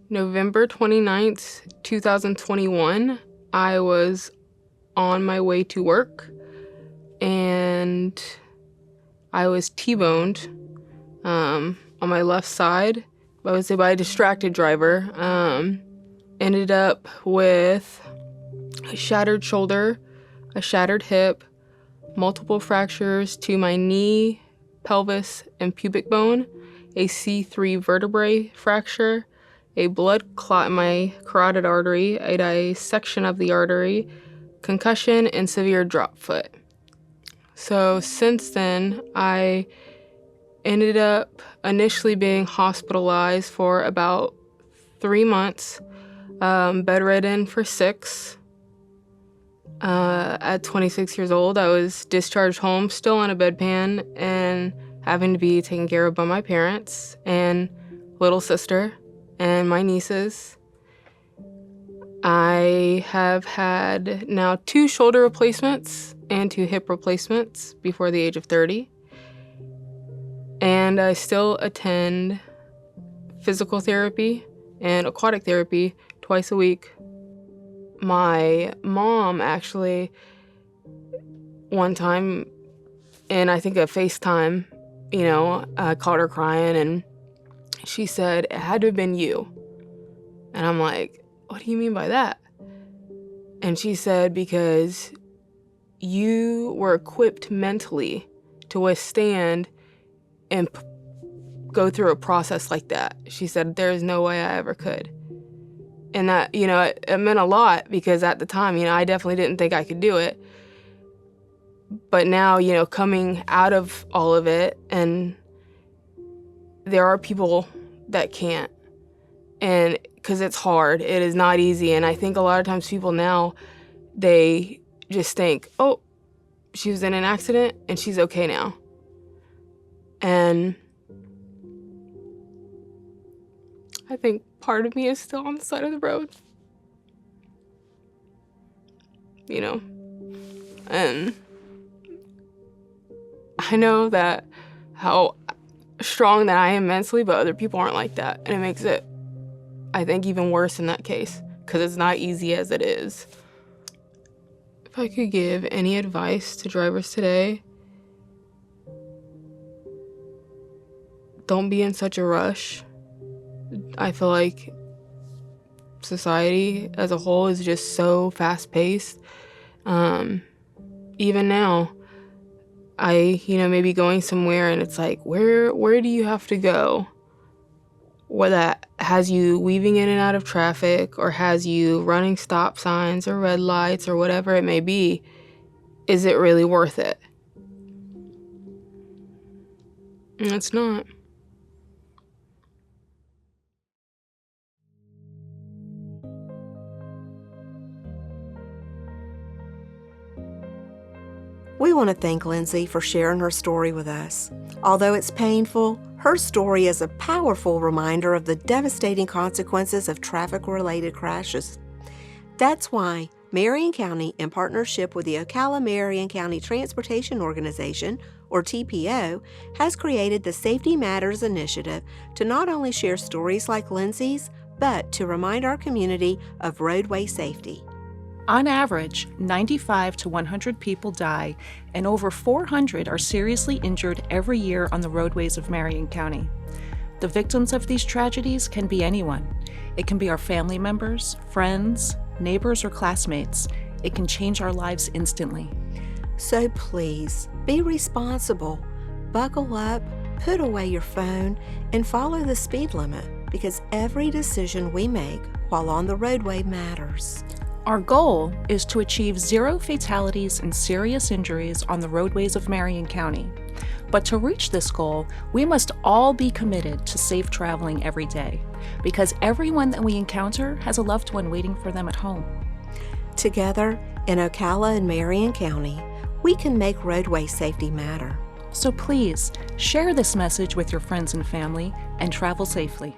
November 29th, 2021, I was on my way to work and I was T-boned on my left side. I was hit by a distracted driver. Ended up with a shattered shoulder, a shattered hip, multiple fractures to my knee, pelvis, and pubic bone, a C3 vertebrae fracture, a blood clot in my carotid artery, a dissection of the artery, concussion, and severe drop foot. So since then, I ended up initially being hospitalized for about 3 months, bedridden for 6. At 26 years old, I was discharged home, still on a bedpan, and having to be taken care of by my parents and little sister and my nieces. I have had now 2 shoulder replacements and 2 hip replacements before the age of 30. And I still attend physical therapy and aquatic therapy twice a week. My mom actually, one time, in I think a FaceTime, I caught her crying and she said, "It had to have been you." And I'm like, "What do you mean by that?" And she said, "Because you were equipped mentally to withstand and go through a process like that." She said, "There is no way I ever could." And that, it meant a lot because at the time, I definitely didn't think I could do it. But now, coming out of all of it, and there are people that can't. And because it's hard, it is not easy. And I think a lot of times people now, they just think, "Oh, she was in an accident and she's okay now." And I think part of me is still on the side of the road, and I know that how strong that I am mentally, but other people aren't like that. And it makes it, I think, even worse in that case, because it's not easy as it is. If I could give any advice to drivers today, don't be in such a rush. I feel like society as a whole is just so fast-paced. Even now, I, maybe going somewhere and it's like, where do you have to go? Or that has you weaving in and out of traffic, or has you running stop signs or red lights or whatever it may be. Is it really worth it? And it's not. We want to thank Lindsee for sharing her story with us. Although it's painful, her story is a powerful reminder of the devastating consequences of traffic-related crashes. That's why Marion County, in partnership with the Ocala-Marion County Transportation Organization, or TPO, has created the Safety Matters Initiative to not only share stories like Lindsee's, but to remind our community of roadway safety. On average, 95 to 100 people die, and over 400 are seriously injured every year on the roadways of Marion County. The victims of these tragedies can be anyone. It can be our family members, friends, neighbors, or classmates. It can change our lives instantly. So please, be responsible. Buckle up, put away your phone, and follow the speed limit, because every decision we make while on the roadway matters. Our goal is to achieve 0 fatalities and serious injuries on the roadways of Marion County. But to reach this goal, we must all be committed to safe traveling every day, because everyone that we encounter has a loved one waiting for them at home. Together, in Ocala and Marion County, we can make roadway safety matter. So please, share this message with your friends and family and travel safely.